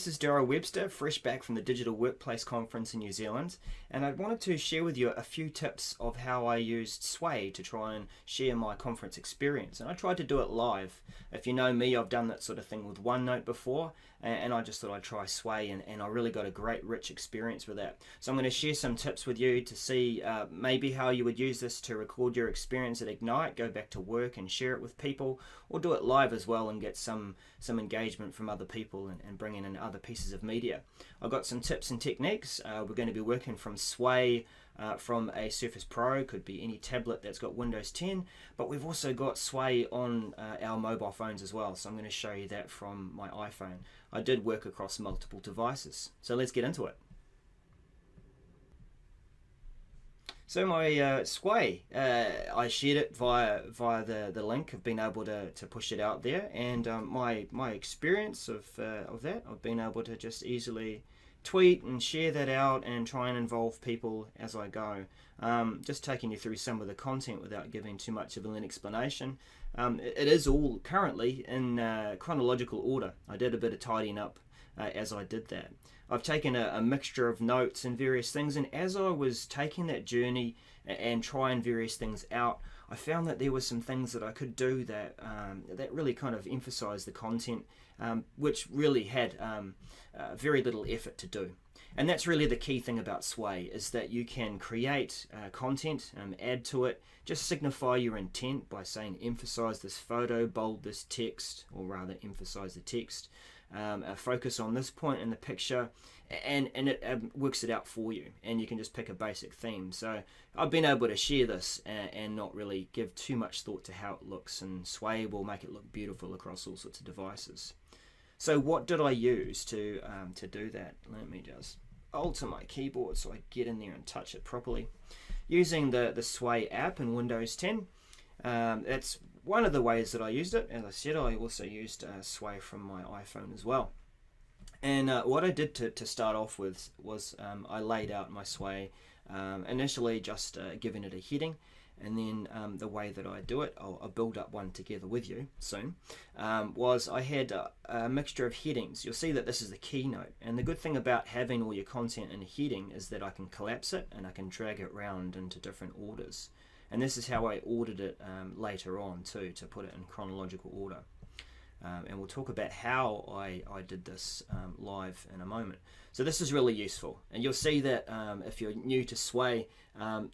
this is Darryl Webster, fresh back from the Digital Workplace Conference in New Zealand, and I wanted to share with you a few tips of how I used Sway to try and share my conference experience. And I tried to do it live. If you know me, I've done that sort of thing with OneNote before, and I just thought I'd try Sway, and I really got a great, rich experience with that. So I'm going to share some tips with you to see maybe how you would use this to record your experience at Ignite, go back to work and share it with people, or do it live as well and get some engagement from other people and bring in other pieces of media. I've got some tips and techniques. We're going to be working from Sway from a Surface Pro, could be any tablet that's got Windows 10, but we've also got Sway on our mobile phones as well, so I'm going to show you that from my iPhone. I did work across multiple devices, so let's get into it. So my Sway, I shared it via the link. I've been able to push it out there, and my experience of that, I've been able to just easily tweet and share that out and try and involve people as I go. Just taking you through some of the content without giving too much of an explanation. It is all currently in chronological order. I did a bit of tidying up as I did that. I've taken a mixture of notes and various things, and as I was taking that journey and trying various things out, I found that there were some things that I could do that that really kind of emphasized the content, which really had very little effort to do. And that's really the key thing about Sway, is that you can create content, add to it, just signify your intent by saying emphasize this photo, bold this text, or rather emphasize the text, focus on this point in the picture, and it works it out for you, and you can just pick a basic theme. So I've been able to share this and not really give too much thought to how it looks, and Sway will make it look beautiful across all sorts of devices. So what did I use to do that? Let me just alter my keyboard so I get in there and touch it properly. Using the Sway app in Windows 10, that's one of the ways that I used it. As I said, I also used Sway from my iPhone as well. And what I did to start off with was I laid out my Sway, initially just giving it a heading, and then the way that I do it, I'll build up one together with you soon, was I had a mixture of headings. You'll see that this is the keynote, and the good thing about having all your content in a heading is that I can collapse it and I can drag it around into different orders. And this is how I ordered it later on too, to put it in chronological order. And we'll talk about how I did this live in a moment. So this is really useful. And you'll see that if you're new to Sway,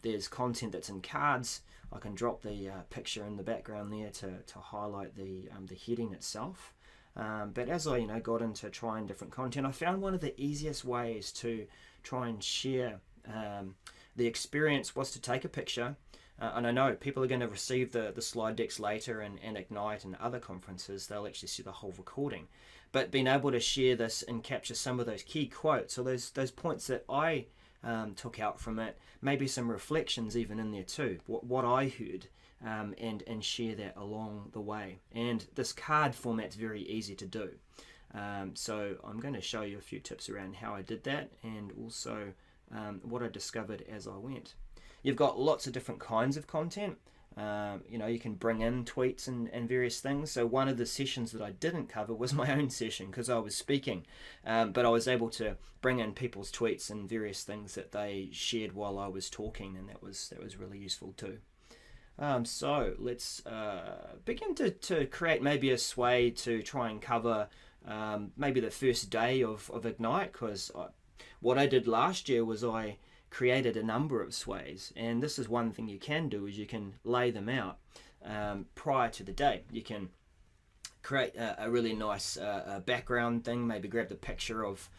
there's content that's in cards. I can drop the picture in the background there to highlight the heading itself. But as I got into trying different content, I found one of the easiest ways to try and share the experience was to take a picture. And I know people are going to receive the slide decks later, and Ignite and other conferences, they'll actually see the whole recording. But being able to share this and capture some of those key quotes, or those points that I took out from it, maybe some reflections even in there too, what I heard, and share that along the way. And this card format's very easy to do. So I'm going to show you a few tips around how I did that, and also what I discovered as I went. You've got lots of different kinds of content. You can bring in tweets and various things. So one of the sessions that I didn't cover was my own session because I was speaking, but I was able to bring in people's tweets and various things that they shared while I was talking, and that was really useful too. So let's begin to create maybe a Sway to try and cover maybe the first day of Ignite, because what I did last year was I created a number of Sways, and this is one thing you can do, is you can lay them out prior to the day. You can create a really nice background thing, maybe grab the picture of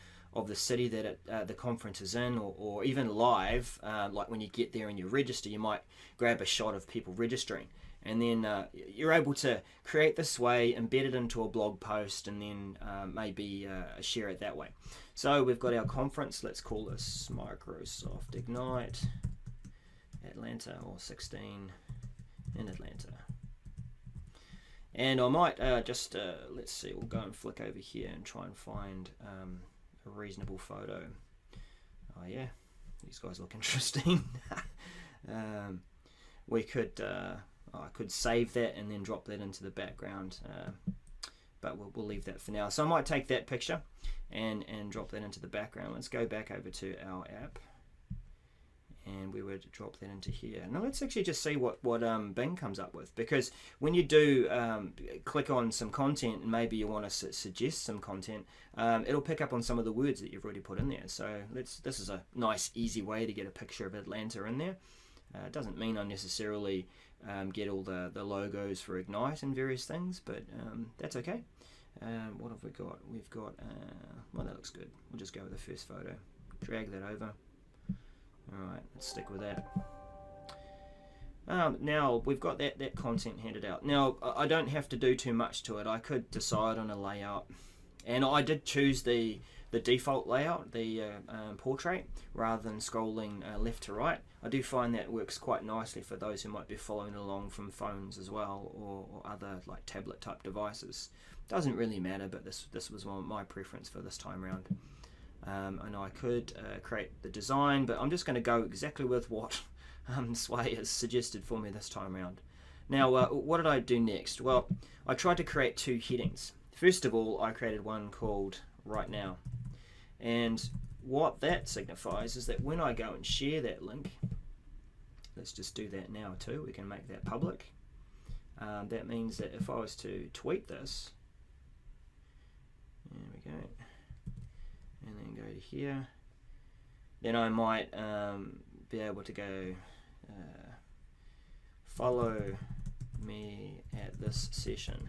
the city that the conference is in, or even live, like when you get there and you register, you might grab a shot of people registering, and then you're able to create this Sway, embed it into a blog post, and then maybe share it that way. So we've got our conference. Let's call this Microsoft Ignite Atlanta, or 16 in Atlanta. And I might just, let's see, we'll go and flick over here and try and find a reasonable photo. Oh yeah, these guys look interesting. We could, I could save that and then drop that into the background. but we'll leave that for now. So I might take that picture and drop that into the background. Let's go back over to our app, and we would drop that into here. Now let's actually just see what Bing comes up with, because when you do click on some content and maybe you want to suggest some content, it'll pick up on some of the words that you've already put in there. So this is a nice easy way to get a picture of Atlanta in there. It doesn't mean I necessarily get all the logos for Ignite and various things, but that's okay. What have we got? We've got, well, that looks good. We'll just go with the first photo. Drag that over. Alright, let's stick with that. Now we've got that content handed out. Now I don't have to do too much to it. I could decide on a layout, and I did choose the default layout, the portrait, rather than scrolling left to right. I do find that works quite nicely for those who might be following along from phones as well, or other like tablet type devices. Doesn't really matter, but this was my preference for this time around. I know I could create the design, but I'm just going to go exactly with what Sway has suggested for me this time around. Now, what did I do next? Well, I tried to create two headings. First of all, I created one called Right Now. And what that signifies is that when I go and share that link, let's just do that now too, we can make that public. That means that if I was to tweet this, there we go, and then go to here, then I might be able to go follow me at this session,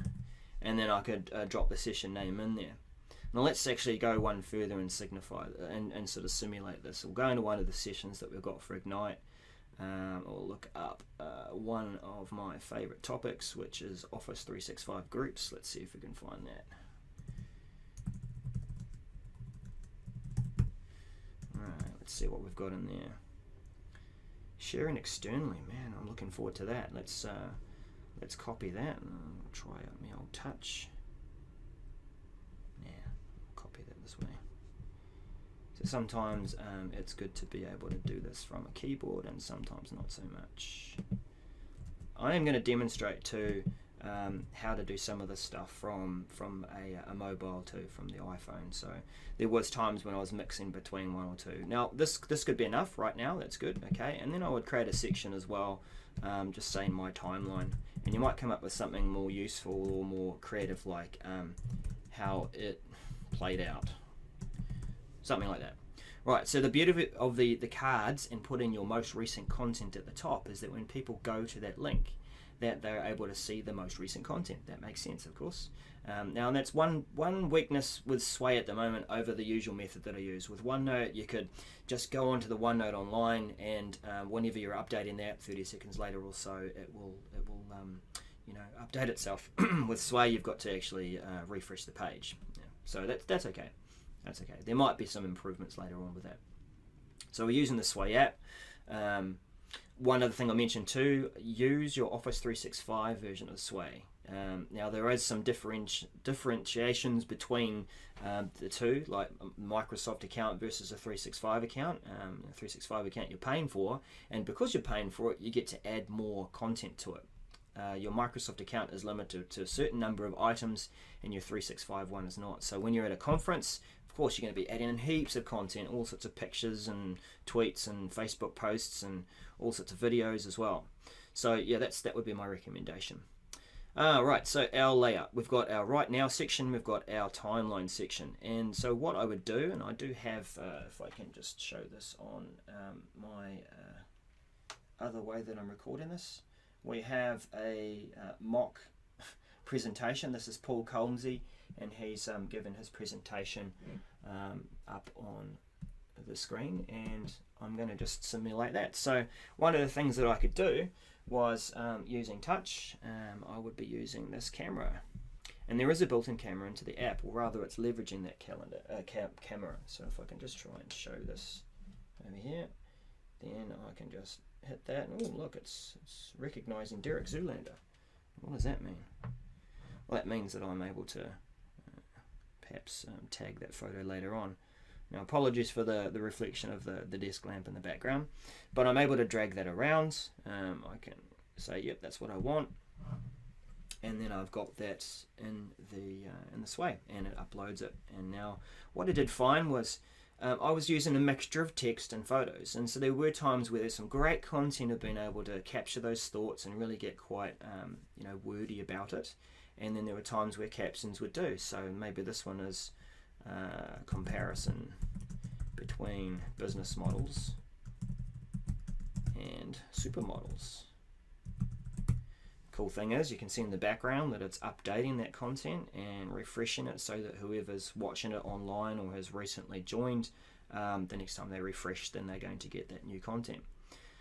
and then I could drop the session name in there. Now let's actually go one further and signify and sort of simulate this. We'll go into one of the sessions that we've got for Ignite, or look up one of my favorite topics, which is Office 365 groups. Let's see if we can find that. Alright, let's see what we've got in there. Sharing externally, man, I'm looking forward to that. Let's copy that and I'll try out my old touch. Yeah, copy that this way. So sometimes it's good to be able to do this from a keyboard, and sometimes not so much. I am going to demonstrate too how to do some of this stuff from a mobile too, from the iPhone. So there was times when I was mixing between one or two. Now this could be enough right now, that's good, okay. And then I would create a section as well, just saying my timeline, and you might come up with something more useful or more creative, like how it played out, something like that. Right, so the beauty of the cards and putting your most recent content at the top is that when people go to that link, that they're able to see the most recent content. That makes sense, of course. Now, and that's one weakness with Sway at the moment over the usual method that I use. With OneNote, you could just go onto the OneNote online, and whenever you're updating that, 30 seconds later or so, it will update itself. With Sway, you've got to actually refresh the page. Yeah. So that's okay. That's okay. There might be some improvements later on with that. So we're using the Sway app. One other thing I mentioned too, use your Office 365 version of Sway. Now there is some differentiations between the two, like Microsoft account versus a 365 account. A 365 account you're paying for, and because you're paying for it, you get to add more content to it. Your Microsoft account is limited to a certain number of items, and your 365 one is not. So when you're at a conference, of course you're going to be adding in heaps of content, all sorts of pictures and tweets and Facebook posts and all sorts of videos as well. So yeah, that would be my recommendation. Right, so our layout, we've got our Right Now section, we've got our Timeline section, and so what I would do, and I do have, if I can just show this on my other way that I'm recording this, we have a mock presentation. This is Paul Colmsey, and he's given his presentation up on the screen, and I'm going to just simulate that. So one of the things that I could do was using touch, I would be using this camera, and there is a built-in camera into the app, or rather it's leveraging that camera. So if I can just try and show this over here, then I can just hit that. Oh look, it's recognizing Derek Zoolander. What does that mean? Well, that means that I'm able to perhaps tag that photo later on. Now apologies for the reflection of the desk lamp in the background, but I'm able to drag that around. I can say, yep, that's what I want. and then I've got that in the Sway, and it uploads it. And now what I did find was I was using a mixture of text and photos, and so there were times where there's some great content of being able to capture those thoughts and really get quite wordy about it, and then there were times where captions would do. So maybe this one is comparison between business models and supermodels. Cool thing is you can see in the background that it's updating that content and refreshing it so that whoever's watching it online or has recently joined, the next time they refresh, then they're going to get that new content.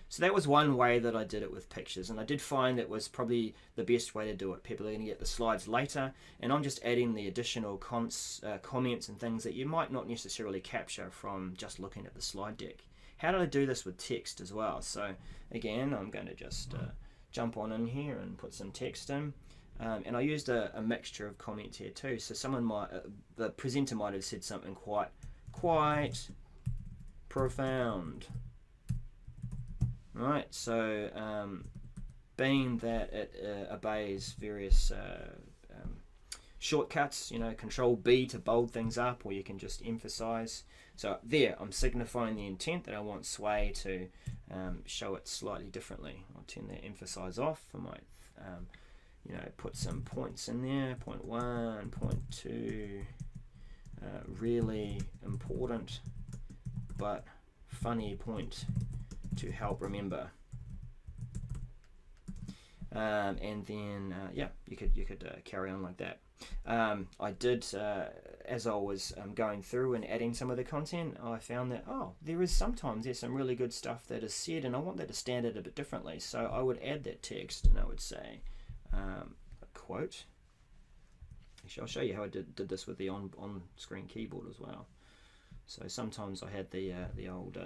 So that was one way that I did it with pictures, and I did find it was probably the best way to do it. People are going to get the slides later, and I'm just adding the additional comments and things that you might not necessarily capture from just looking at the slide deck. How did I do this with text as well? So again, I'm going to just jump on in here and put some text in, and I used a mixture of comments here too. So someone might, the presenter might have said something quite profound, right? So being that it obeys various shortcuts, Control B to bold things up, or you can just emphasize. So there, I'm signifying the intent that I want Sway to show it slightly differently. I'll turn that emphasize off. I might, put some points in there. Point 1, point 2, really important but funny point to help remember. And then you could carry on like that. I did, as I was going through and adding some of the content, I found that there's some really good stuff that is said, and I want that to stand out a bit differently. So I would add that text, and I would say a quote. Actually, I'll show you how I did this with the on-screen keyboard as well. So sometimes I had the old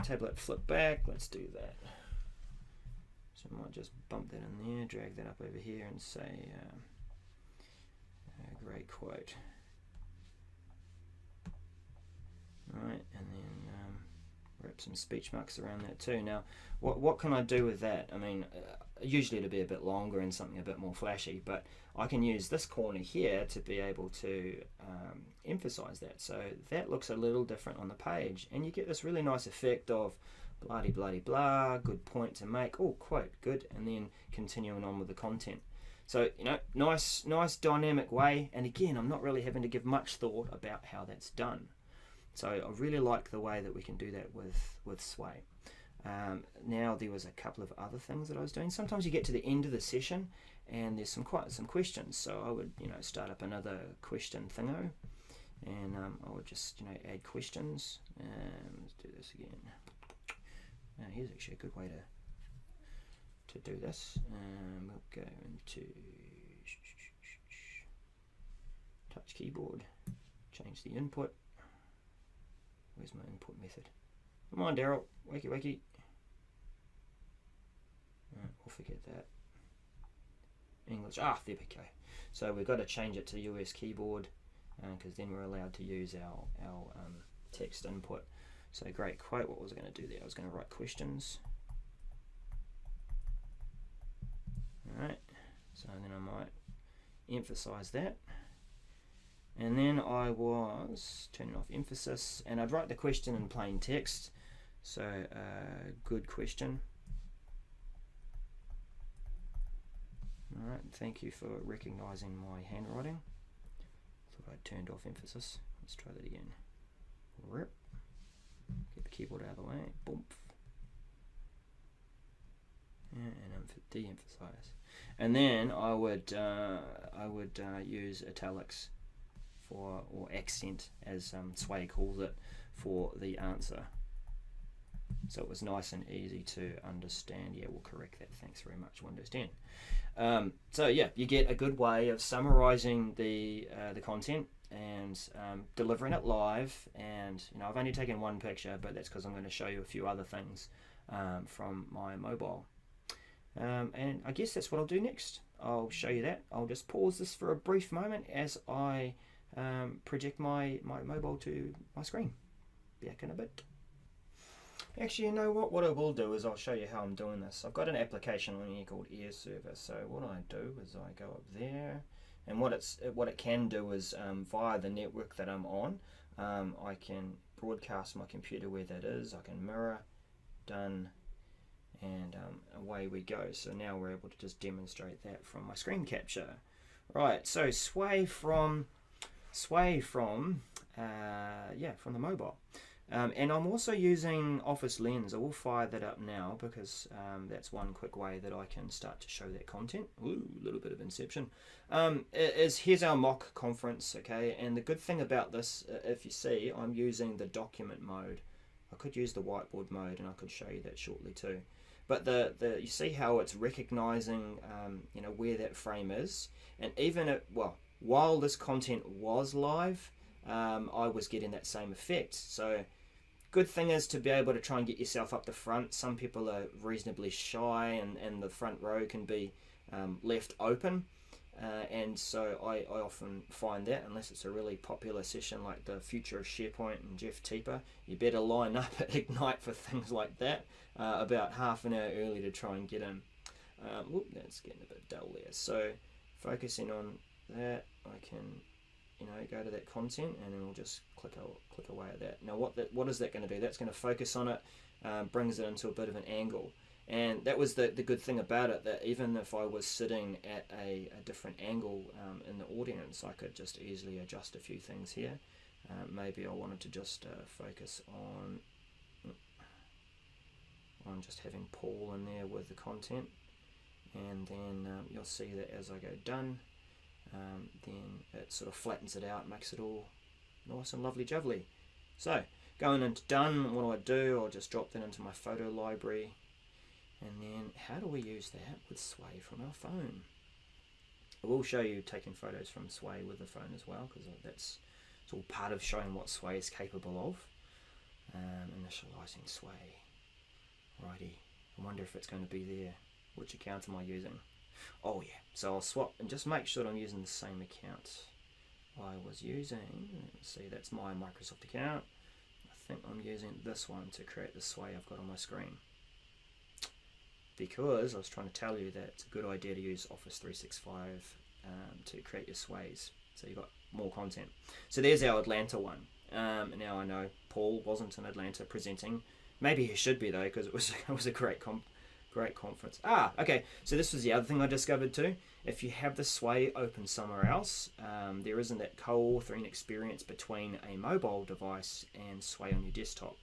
tablet flip back. Let's do that. So I might just bump that in there, drag that up over here, and say a great quote. Right, and then wrap some speech marks around that too. Now, what can I do with that? I mean, usually it'll be a bit longer and something a bit more flashy, but I can use this corner here to be able to emphasize that. So that looks a little different on the page, and you get this really nice effect of bloody bloody blah, good point to make, quote, good, and then continuing on with the content. So nice dynamic way, and again, I'm not really having to give much thought about how that's done. So I really like the way that we can do that with Sway. Now there was a couple of other things that I was doing. Sometimes you get to the end of the session and there's some questions, so I would start up another question thingo, and I would just add questions. Let's do this again. Here's actually a good way to do this. We'll go into touch keyboard, change the input. Where's my input method? Come on, Daryl, wakey. We'll forget that. English, there we go. So we've got to change it to US keyboard, because then we're allowed to use our text input. So great quote. What was I going to do there? I was going to write questions. Alright, so then I might emphasize that. And then I was turning off emphasis, and I'd write the question in plain text. So good question. Alright, thank you for recognizing my handwriting. Thought I'd turned off emphasis. Let's try that again. Rip. Get the keyboard out of the way. Boom. And de-emphasize. And then I would use italics or accent, as Sway calls it, for the answer. So it was nice and easy to understand. Yeah, we'll correct that. Thanks very much, Windows 10. So yeah, you get a good way of summarizing the content and delivering it live. And I've only taken one picture, but that's because I'm going to show you a few other things from my mobile. And I guess that's what I'll do next. I'll show you that. I'll just pause this for a brief moment as I project my mobile to my screen. Back in a bit. Actually, you know what? What I will do is I'll show you how I'm doing this. I've got an application on here called Air Server. So what I do is I go up there, and what it can do is via the network that I'm on, I can broadcast my computer where that is. I can mirror, done, and away we go. So now we're able to just demonstrate that from my screen capture. Right. So sway from from the mobile. And I'm also using Office Lens. I will fire that up now because that's one quick way that I can start to show that content. Ooh, a little bit of inception. Here's our mock conference, okay? And the good thing about this, if you see, I'm using the document mode. I could use the whiteboard mode, and I could show you that shortly too. But you see how it's recognizing, where that frame is, and even while this content was live, I was getting that same effect. So good thing is to be able to try and get yourself up the front. Some people are reasonably shy, and the front row can be left open, and so I often find that unless it's a really popular session like the Future of SharePoint and Jeff Teeper, you better line up at Ignite for things like that about half an hour early to try and get in. That's getting a bit dull there. So focusing on that, I can go to that content, and then we'll just click away at that. Now what is that going to do? That's going to focus on it, brings it into a bit of an angle, and that was the good thing about it, that even if I was sitting at a different angle in the audience, I could just easily adjust a few things here. Maybe I wanted to just focus on just having Paul in there with the content, and then you'll see that as I go done, then it sort of flattens it out, makes it all nice and lovely jubbly. So going into done, what do I do? I'll just drop that into my photo library, and then how do we use that with Sway from our phone? I will show you taking photos from Sway with the phone as well, because it's all part of showing what Sway is capable of. Initializing Sway. Righty, I wonder if it's going to be there. Which account am I using? Oh yeah, so I'll swap and just make sure that I'm using the same account I was using. Let's see, that's my Microsoft account. I think I'm using this one to create the Sway I've got on my screen, because I was trying to tell you that it's a good idea to use Office 365 to create your Sways, so you've got more content. So there's our Atlanta one. Now I know Paul wasn't in Atlanta presenting. Maybe he should be though, because it was a great conference. Okay, so this was the other thing I discovered too. If you have the Sway open somewhere else, there isn't that co-authoring experience between a mobile device and Sway on your desktop.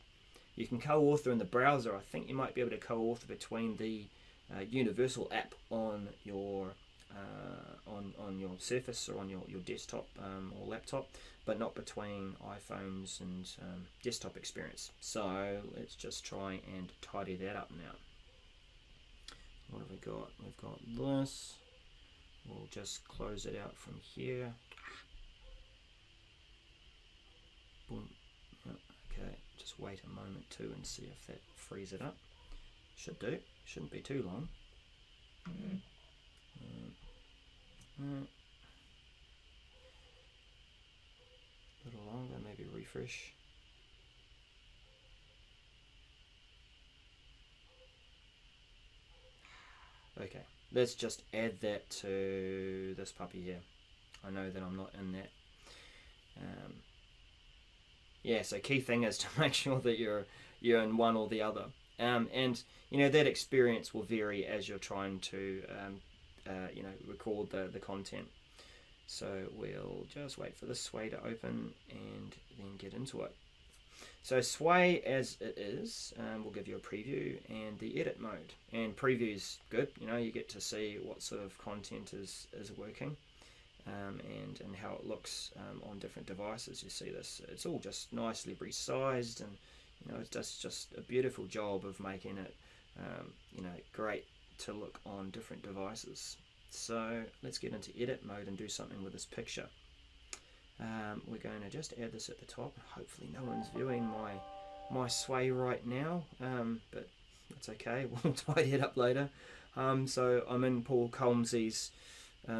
You can co-author in the browser. I think you might be able to co-author between the Universal app on your on your Surface or on your desktop or laptop, but not between iPhones and desktop experience. So let's just try and tidy that up now. What have we got? We've got this. We'll just close it out from here. Boom. Okay, just wait a moment too and see if that frees it up. Should do. Shouldn't be too long. A little longer, maybe refresh. Okay, let's just add that to this puppy here. I know that I'm not in that. So key thing is to make sure that you're in one or the other. And that experience will vary as you're trying to record the content. So we'll just wait for the Sway to open and then get into it. So Sway as it is will give you a preview and the edit mode. And preview's good, you get to see what sort of content is working and how it looks on different devices. You see this, it's all just nicely resized, and it does just a beautiful job of making it great to look on different devices. So let's get into edit mode and do something with this picture. We're going to just add this at the top. Hopefully no one's viewing my Sway right now, but that's okay, we'll tidy it up later. So I'm in Paul Colmsey's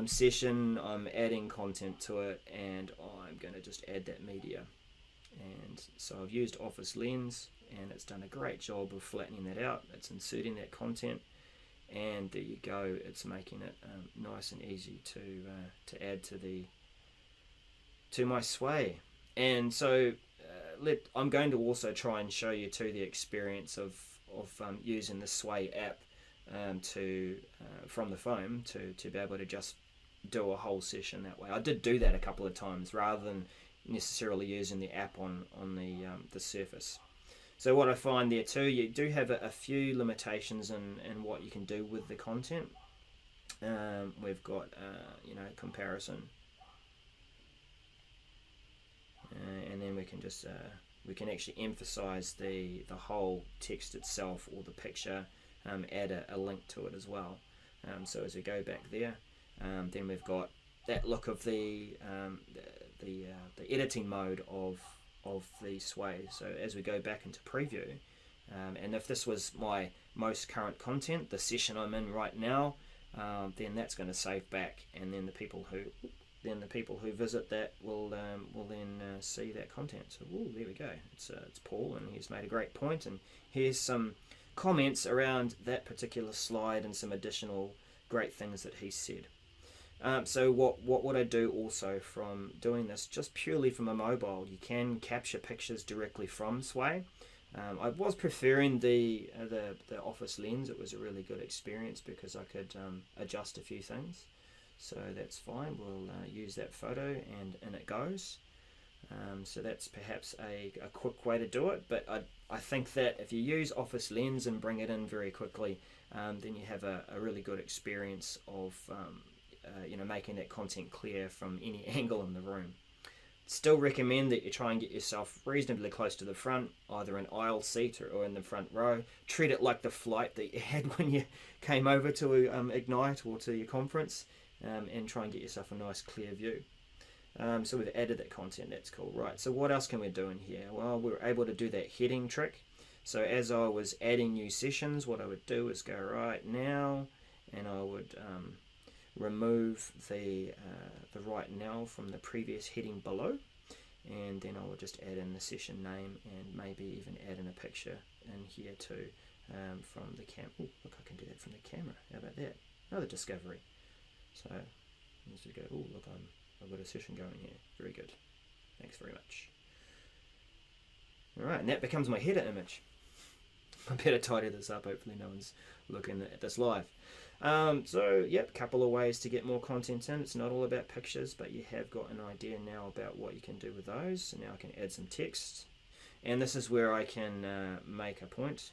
session. I'm adding content to it, and I'm going to just add that media. And so I've used Office Lens, and it's done a great job of flattening that out. It's inserting that content, and there you go. It's making it nice and easy to add to my sway. And so I'm going to also try and show you too the experience of using the Sway app from the phone to be able to just do a whole session that way. I did do that a couple of times rather than necessarily using the app on the Surface. So what I find there too, you do have a few limitations in what you can do with the content. We've got comparison, and then we can just we can actually emphasize the whole text itself or the picture, add a link to it as well. So as we go back there, then we've got that look of the editing mode of the Sway. So as we go back into preview, and if this was my most current content, the session I'm in right now, then that's going to save back, and then the people who visit that will then see that content. So there we go. It's Paul, and he's made a great point, and here's some comments around that particular slide and some additional great things that he said. So what would I do also from doing this just purely from a mobile? You can capture pictures directly from Sway. I was preferring the Office Lens. It was a really good experience because I could adjust a few things. So that's fine. We'll use that photo, and in it goes. So that's perhaps a quick way to do it. But I think that if you use Office Lens and bring it in very quickly, then you have a really good experience of making that content clear from any angle in the room. Still recommend that you try and get yourself reasonably close to the front, either an aisle seat or in the front row. Treat it like the flight that you had when you came over to Ignite or to your conference, and try and get yourself a nice clear view. So we've added that content. That's cool. Right, so what else can we do in here? Well, we were able to do that heading trick. So as I was adding new sessions, what I would do is go right now, and I would remove the right now from the previous heading below, and then I will just add in the session name and maybe even add in a picture in here too, from the cam. Oh, look, I can do that from the camera. How about that? Another discovery. So let's just go. Oh, look, I've got a session going here. Very good. Thanks very much. All right, and that becomes my header image. I better tidy this up. Hopefully no one's looking at this live. So yep, couple of ways to get more content in. It's not all about pictures, but you have got an idea now about what you can do with those. So now I can add some text, and this is where I can make a point,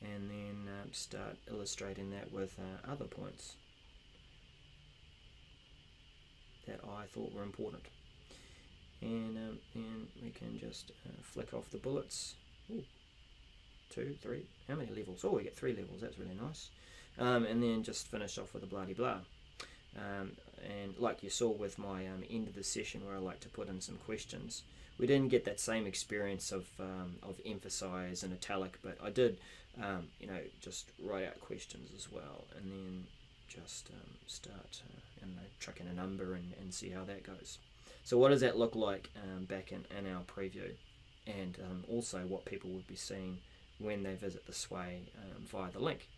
and then start illustrating that with other points that I thought were important. And then we can just flick off the bullets. Ooh. 2, 3, how many levels? Oh, we get 3 levels, that's really nice. And then just finish off with a blah-de-blah. And like you saw with my end of the session where I like to put in some questions, we didn't get that same experience of emphasize and italic, but I did just write out questions as well, and then just start chucking a number and see how that goes. So what does that look like back in our preview, and also what people would be seeing when they visit the Sway via the link.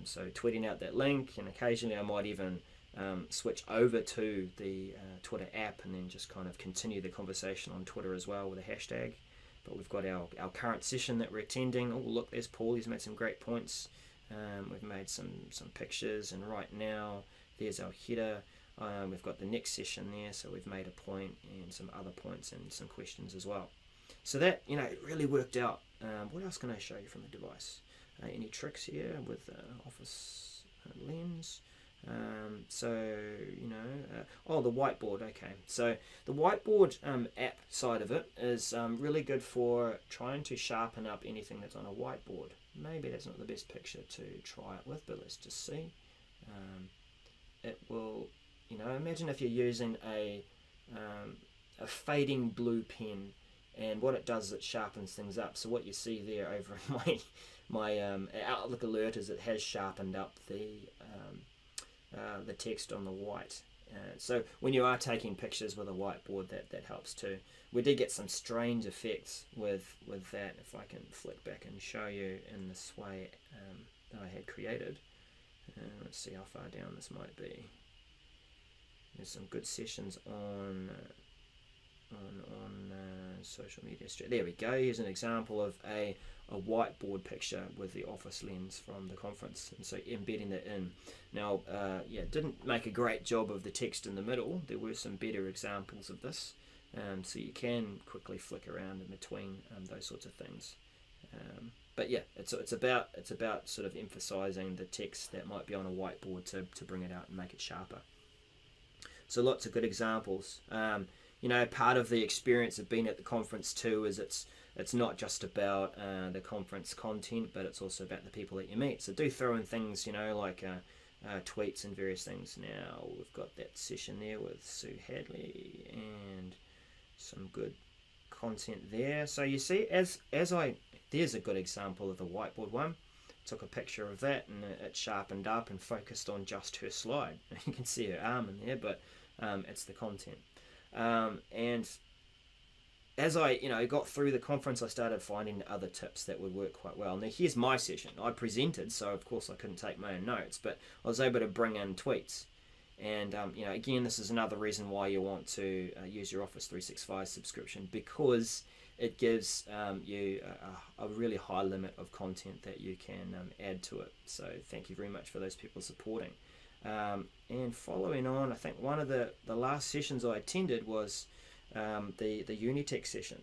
So tweeting out that link, and occasionally I might even switch over to the Twitter app and then just kind of continue the conversation on Twitter as well with a hashtag. But we've got our current session that we're attending. Oh look, there's Paul, he's made some great points. We've made some pictures, and right now there's our header. We've got the next session there, so we've made a point and some other points and some questions as well. So that, it really worked out. What else can I show you from the device? Any tricks here with Office Lens? The whiteboard. Okay, so the whiteboard app side of it is really good for trying to sharpen up anything that's on a whiteboard. Maybe that's not the best picture to try it with, but let's just see. It will, imagine if you're using a fading blue pen, and what it does is it sharpens things up. So what you see there over in my Outlook alert is it has sharpened up the text on the white, So when you are taking pictures with a whiteboard, that helps too. We did get some strange effects with that. If I can flick back and show you in the Sway that I had created. Let's see how far down this might be. There's some good sessions on social media. There we go. Here's an example of a whiteboard picture with the office lens from the conference, and so embedding that in. Now, didn't make a great job of the text in the middle. There were some better examples of this, so you can quickly flick around in between those sorts of things. But yeah, it's about sort of emphasizing the text that might be on a whiteboard to bring it out and make it sharper. So lots of good examples. Part of the experience of being at the conference too is it's not just about the conference content, but it's also about the people that you meet. So do throw in things, like tweets and various things. Now we've got that session there with Sue Hadley and some good content there. So you see, there's a good example of the whiteboard one. Took a picture of that and it sharpened up and focused on just her slide. You can see her arm in there, but it's the content. And as I got through the conference, I started finding other tips that would work quite well. Now here's my session. I presented, so of course I couldn't take my own notes, but I was able to bring in tweets. And again, this is another reason why you want to use your Office 365 subscription, because it gives you a really high limit of content that you can add to it. So thank you very much for those people supporting. And following on, I think one of the last sessions I attended was the Unitech session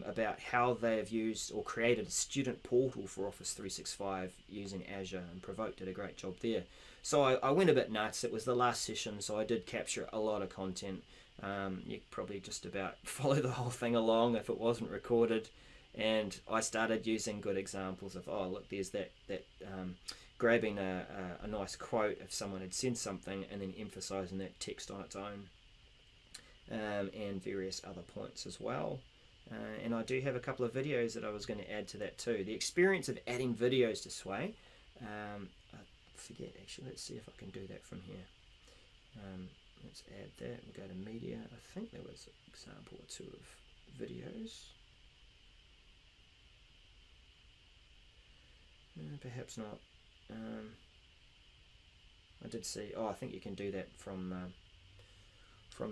about how they have used or created a student portal for Office 365 using Azure, and Provoke did a great job there. So I went a bit nuts. It was the last session, so I did capture a lot of content. You could probably just about follow the whole thing along if it wasn't recorded. And I started using good examples of, oh look, there's that grabbing a nice quote if someone had sent something and then emphasizing that text on its own, and various other points as well. And I do have a couple of videos that I was going to add to that too. The experience of adding videos to Sway, I forget actually, let's see if I can do that from here. Let's add that. We'll go to media. I think there was an example or two of videos. Perhaps not. I did see. Oh, I think you can do that from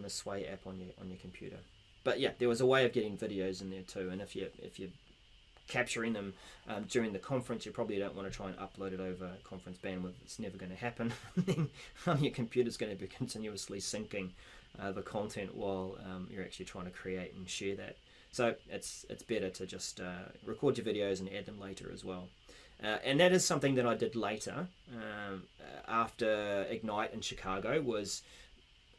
the Sway app on your computer. But yeah, there was a way of getting videos in there too. And if you're capturing them during the conference, you probably don't want to try and upload it over conference bandwidth. It's never going to happen. Your computer's going to be continuously syncing the content while you're actually trying to create and share that. So it's better to just record your videos and add them later as well. And that is something that I did later after Ignite in Chicago. Was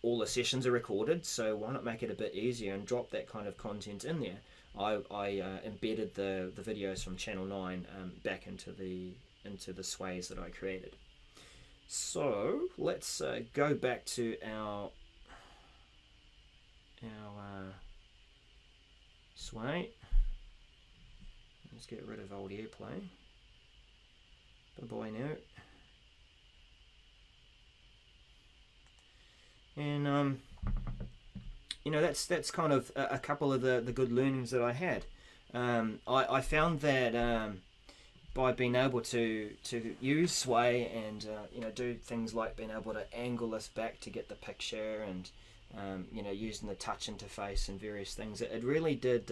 all the sessions are recorded, so why not make it a bit easier and drop that kind of content in there? I embedded the videos from Channel 9 back into the sways that I created. So let's go back to our sway. Let's get rid of old AirPlay. Bye-bye now. And that's kind of a couple of the good learnings that I had. I found that by being able to use Sway and do things like being able to angle this back to get the picture, and using the touch interface and various things, it really did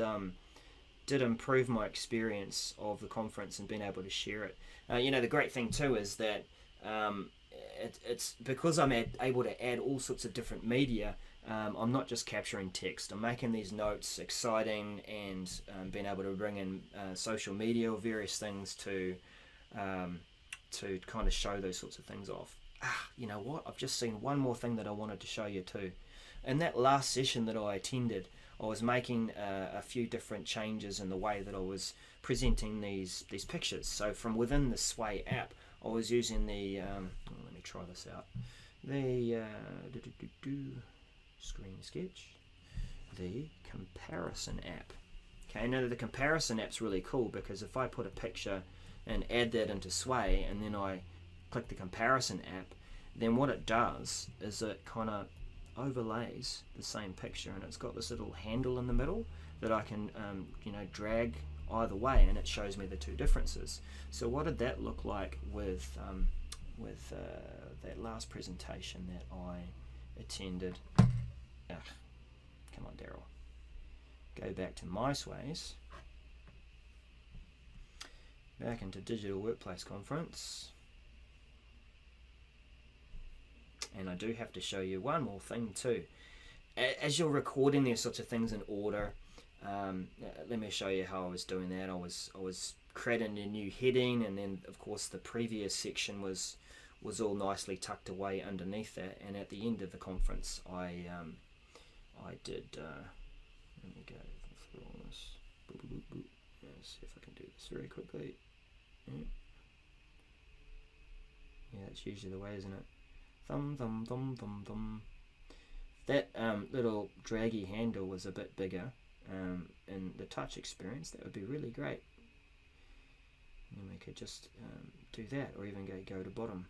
improve my experience of the conference and being able to share it. The great thing too is that it's because I'm able to add all sorts of different media. I'm not just capturing text. I'm making these notes exciting, and being able to bring in social media or various things to kind of show those sorts of things off. You know what? I've just seen one more thing that I wanted to show you too. In that last session that I attended, I was making a few different changes in the way that I was presenting these pictures. So from within the Sway app, I was using the let me try this out. The screen sketch, the comparison app. Okay, now the comparison app's really cool, because if I put a picture and add that into Sway, and then I click the comparison app, then what it does is it kind of overlays the same picture, and it's got this little handle in the middle that I can drag either way, and it shows me the two differences. So what did that look like with that last presentation that I attended? Come on, Daryl. Go back to my Sways. Back into Digital Workplace Conference. And I do have to show you one more thing too. As you're recording these sorts of things in order, let me show you how I was doing that. I was creating a new heading, and then of course the previous section was all nicely tucked away underneath that. And at the end of the conference, I did. Let me go through all this. Let's see if I can do this very quickly. Yeah, that's usually the way, isn't it? Thumb, thumb, thumb, thumb, thumb. That little draggy handle was a bit bigger in the touch experience. That would be really great. And we could just do that, or even go to bottom.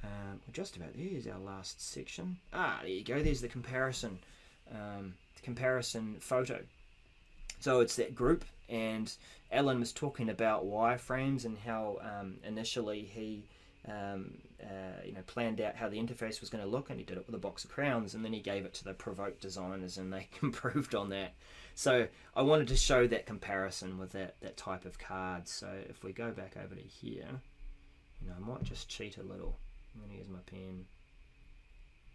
We're just about there. Here's our last section. There you go. There's the comparison photo. So it's that group, and Alan was talking about wireframes and how initially he planned out how the interface was going to look, and he did it with a box of crowns, and then he gave it to the Provoke designers, and they improved on that. So I wanted to show that comparison with that type of card. So if we go back over to here, I might just cheat a little. I'm going to use my pen.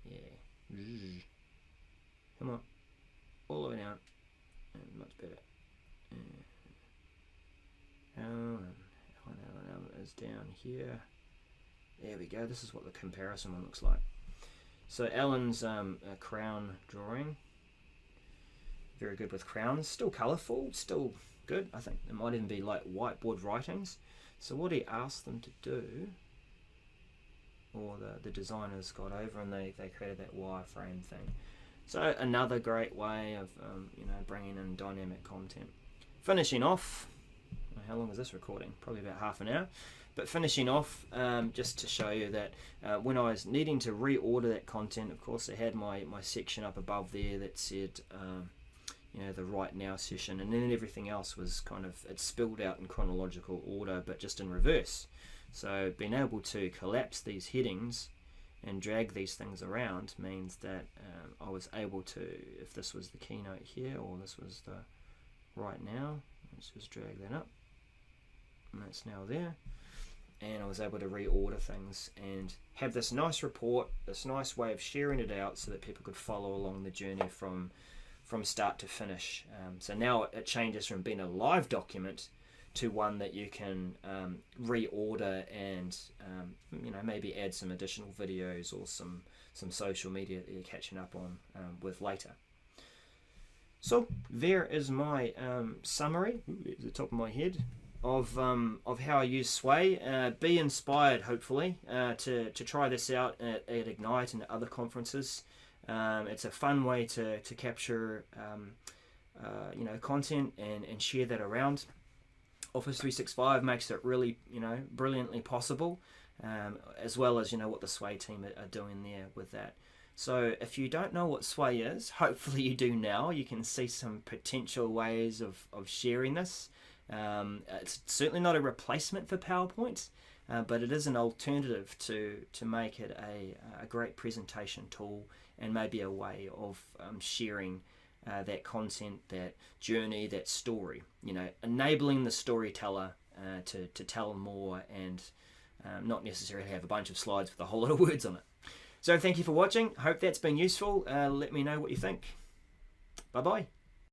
Yeah. Come on. All the way down. And much better. Alan is down here. There we go. This is what the comparison one looks like. So Alan's crown drawing. Very good with crowns. Still colourful. Still good. I think it might even be like whiteboard writings. So what he asked them to do, or the designers got over and they created that wireframe thing. So another great way of bringing in dynamic content. Finishing off, how long was this recording? Probably about half an hour. But finishing off, just to show you that when I was needing to reorder that content, of course I had my section up above there that said the Right Now session, and then everything else was it spilled out in chronological order, but just in reverse. So being able to collapse these headings and drag these things around means that I was able to, if this was the keynote here, or this was the Right Now, let's just drag that up, and that's now there, and I was able to reorder things and have this nice report, this nice way of sharing it out so that people could follow along the journey from start to finish. So now it changes from being a live document to one that you can reorder and maybe add some additional videos or some social media that you're catching up on with later. So there is my summary at the top of my head of how I use Sway. Be inspired, hopefully, to try this out at Ignite and at other conferences. It's a fun way to capture content and share that around. Office 365 makes it really brilliantly possible, as well as what the Sway team are doing there with that. So if you don't know what Sway is, hopefully you do now. You can see some potential ways of sharing this. It's certainly not a replacement for PowerPoint, but it is an alternative to make it a great presentation tool, and maybe a way of sharing that content, that journey, that story. Enabling the storyteller to tell more, and not necessarily have a bunch of slides with a whole lot of words on it. So thank you for watching. Hope that's been useful. Let me know what you think. Bye bye.